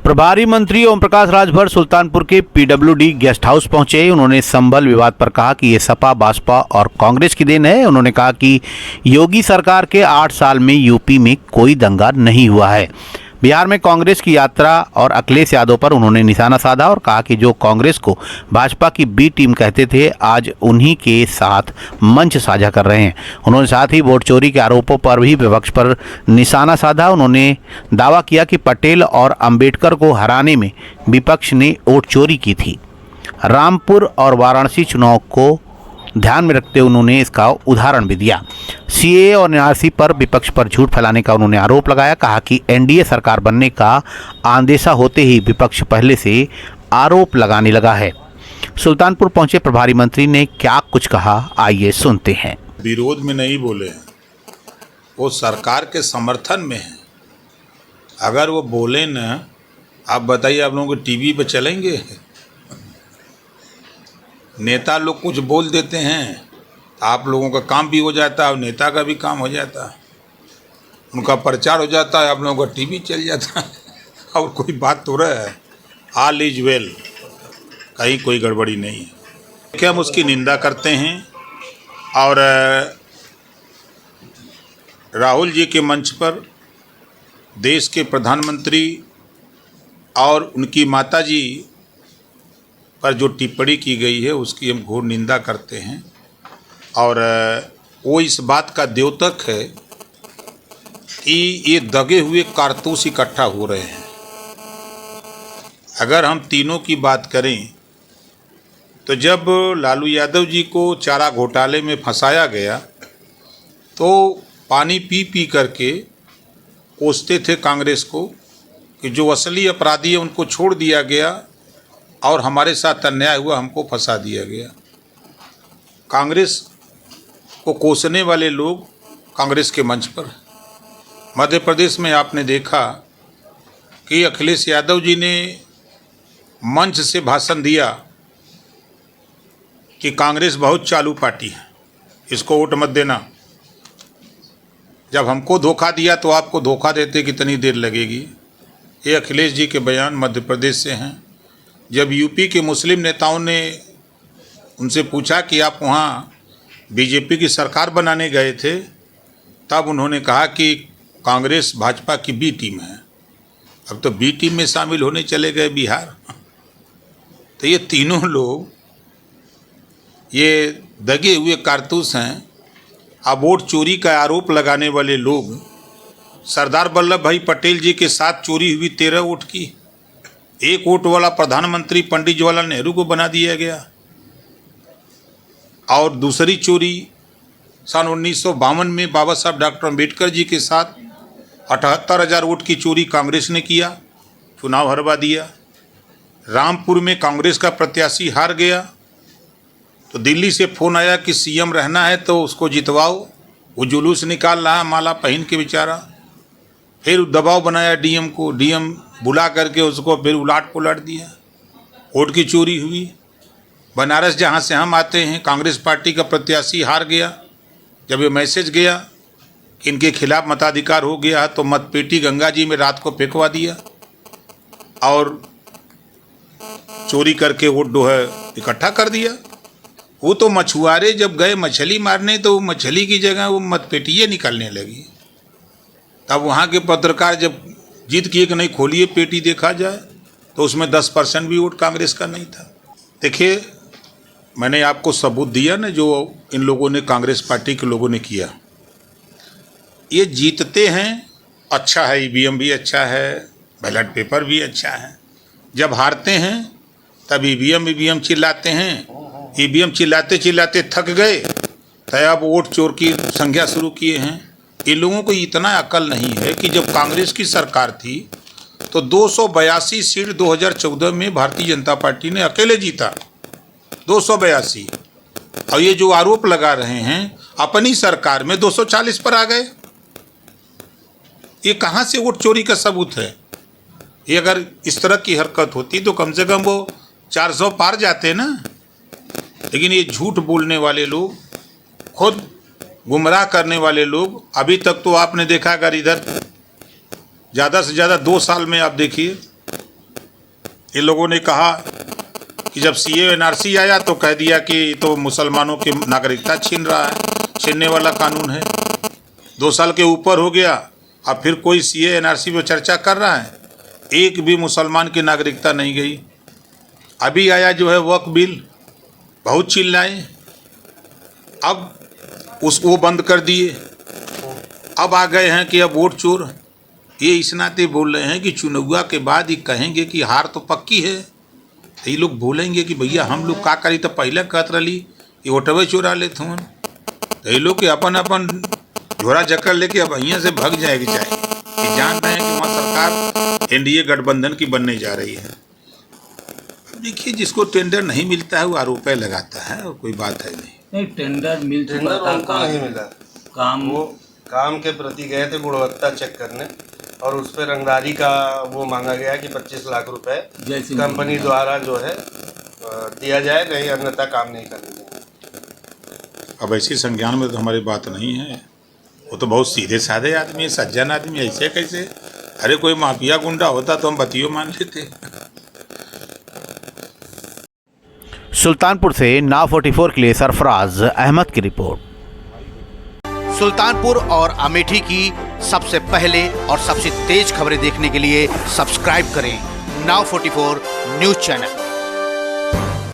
प्रभारी मंत्री ओम प्रकाश राजभर सुल्तानपुर के पीडब्ल्यूडी गेस्ट हाउस पहुंचे। उन्होंने संभल विवाद पर कहा कि ये सपा, बसपा और कांग्रेस की देन है। उन्होंने कहा कि योगी सरकार के 8 साल में यूपी में कोई दंगा नहीं हुआ है। बिहार में कांग्रेस की यात्रा और अखिलेश यादव पर उन्होंने निशाना साधा और कहा कि जो कांग्रेस को भाजपा की बी टीम कहते थे, आज उन्हीं के साथ मंच साझा कर रहे हैं। उन्होंने साथ ही वोट चोरी के आरोपों पर भी विपक्ष पर निशाना साधा। उन्होंने दावा किया कि पटेल और अंबेडकर को हराने में विपक्ष ने वोट चोरी की थी। रामपुर और वाराणसी चुनाव को ध्यान में रखते हुए उन्होंने इसका उदाहरण भी दिया। सीएए और एनआरसी पर विपक्ष पर झूठ फैलाने का उन्होंने आरोप लगाया। कहा कि एनडीए सरकार बनने का आंदेशा होते ही विपक्ष पहले से आरोप लगाने लगा है। सुल्तानपुर पहुंचे प्रभारी मंत्री ने क्या कुछ कहा, आइए सुनते हैं। विरोध में नहीं बोले हैं, वो सरकार के समर्थन में है। अगर वो बोले ना, आप बताइए, आप लोगों को टीवी पे चलेंगे? नेता लोग कुछ बोल देते हैं, आप लोगों का काम भी हो जाता है और नेता का भी काम हो जाता है। उनका प्रचार हो जाता है, आप लोगों का टीवी चल जाता है और कोई बात तो रहा है। ऑल इज वेल, कहीं कोई गड़बड़ी नहीं है। क्या हम उसकी निंदा करते हैं और राहुल जी के मंच पर देश के प्रधानमंत्री और उनकी माताजी पर जो टिप्पणी की गई है उसकी हम घोर निंदा करते हैं। और वो इस बात का द्योतक है कि ये दगे हुए कारतूस इकट्ठा हो रहे हैं। अगर हम तीनों की बात करें तो जब लालू यादव जी को चारा घोटाले में फंसाया गया तो पानी पी पी करके कोसते थे कांग्रेस को कि जो असली अपराधी है उनको छोड़ दिया गया और हमारे साथ अन्याय हुआ, हमको फंसा दिया गया। कांग्रेस को कोसने वाले लोग कांग्रेस के मंच पर। मध्य प्रदेश में आपने देखा कि अखिलेश यादव जी ने मंच से भाषण दिया कि कांग्रेस बहुत चालू पार्टी है, इसको वोट मत देना। जब हमको धोखा दिया तो आपको धोखा देते कितनी देर लगेगी। ये अखिलेश जी के बयान मध्य प्रदेश से हैं। जब यूपी के मुस्लिम नेताओं ने उनसे पूछा कि आप वहाँ बीजेपी की सरकार बनाने गए थे, तब उन्होंने कहा कि कांग्रेस भाजपा की बी टीम है। अब तो बी टीम में शामिल होने चले गए बिहार। तो ये तीनों लोग ये दगे हुए कारतूस हैं। अब वोट चोरी का आरोप लगाने वाले लोग, सरदार वल्लभ भाई पटेल जी के साथ चोरी हुई 13 वोट की। 1 वोट वाला प्रधानमंत्री पंडित जवाहरलाल नेहरू को बना दिया गया। और दूसरी चोरी सन 1952 में बाबा साहब डॉक्टर अंबेडकर जी के साथ 78,000 वोट की चोरी कांग्रेस ने किया, चुनाव हरवा दिया। रामपुर में कांग्रेस का प्रत्याशी हार गया तो दिल्ली से फ़ोन आया कि सीएम रहना है तो उसको जितवाओ। वो जुलूस निकाल रहा, माला पहन के बेचारा। फिर दबाव बनाया डीएम को, डीएम बुला करके उसको फिर उलाट पुलाट दिया। वोट की चोरी हुई। बनारस जहाँ से हम आते हैं, कांग्रेस पार्टी का प्रत्याशी हार गया। जब ये मैसेज गया कि इनके खिलाफ मताधिकार हो गया तो मतपेटी गंगा जी में रात को फेंकवा दिया और चोरी करके वोट जो है इकट्ठा कर दिया। वो तो मछुआरे जब गए मछली मारने तो मछली की जगह वो मतपेटियाँ निकलने लगी। तब वहाँ के पत्रकार जब जीत किए कि नहीं खोलिए पेटी देखा जाए, तो उसमें 10% भी वोट कांग्रेस का नहीं था। देखिए, मैंने आपको सबूत दिया ना जो इन लोगों ने, कांग्रेस पार्टी के लोगों ने किया। ये जीतते हैं, अच्छा है, ईवीएम भी अच्छा है, बैलेट पेपर भी अच्छा है। जब हारते हैं तब ईवीएम चिल्लाते हैं। ईवीएम चिल्लाते चिल्लाते थक गए तो अब वोट चोर की संख्या शुरू किए हैं। इन लोगों को इतना अकल नहीं है कि जब कांग्रेस की सरकार थी तो 282 सीट 2014 में भारतीय जनता पार्टी ने अकेले जीता, 282। और ये जो आरोप लगा रहे हैं अपनी सरकार में 240 पर आ गए। ये कहाँ से वोट चोरी का सबूत है? ये अगर इस तरह की हरकत होती तो कम से कम वो 400 पार जाते ना। लेकिन ये झूठ बोलने वाले लोग, खुद गुमराह करने वाले लोग, अभी तक तो आपने देखा, अगर इधर ज़्यादा से ज़्यादा 2 साल में आप देखिए ये लोगों ने कहा कि जब सीए एनआरसी आया तो कह दिया कि तो मुसलमानों की नागरिकता छीन रहा है, छीनने वाला कानून है। 2 साल के ऊपर हो गया, अब फिर कोई सीए एनआरसी पे चर्चा कर रहा है, एक भी मुसलमान की नागरिकता नहीं गई। अभी आया जो है वक्फ बिल, बहुत चिल्लाए, अब उसको बंद कर दिए। अब आ गए हैं कि अब वोट चोर, ये इस नाते बोल रहे हैं कि चुनाव के बाद ही कहेंगे कि हार तो पक्की है। ये लोग बोलेंगे कि भैया हम लोग का करी, तो पहले कहत रही ये वोटवे चोरा लेते हन। तो ये लोग के अपन अपन झोरा जकड़ लेके अब यहाँ से भाग जाएगी चाहिए। ये जान रहे हैं कि वहाँ सरकार एनडीए गठबंधन की बनने जा रही है। देखिए, जिसको टेंडर नहीं मिलता है वो आरोप लगाता है, और कोई बात है नहीं। टेंडर मिल चुका टेंडर था, उनको नहीं मिला। काम वो काम के प्रति गए थे गुणवत्ता चेक करने, और उस पर रंगदारी का वो मांगा गया कि 25 लाख रुपए कंपनी द्वारा जो है दिया जाए, नहीं अन्यथा काम नहीं करने देंगे। अब ऐसी संज्ञान में तो हमारी बात नहीं है। वो तो बहुत सीधे साधे आदमी है, सज्जन आदमी, ऐसे कैसे? अरे कोई माफिया गुंडा होता तो हम बतियों मान लेते। सुल्तानपुर से नाव 44 के लिए सरफराज अहमद की रिपोर्ट। सुल्तानपुर और अमेठी की सबसे पहले और सबसे तेज खबरें देखने के लिए सब्सक्राइब करें नाव 44 न्यूज चैनल।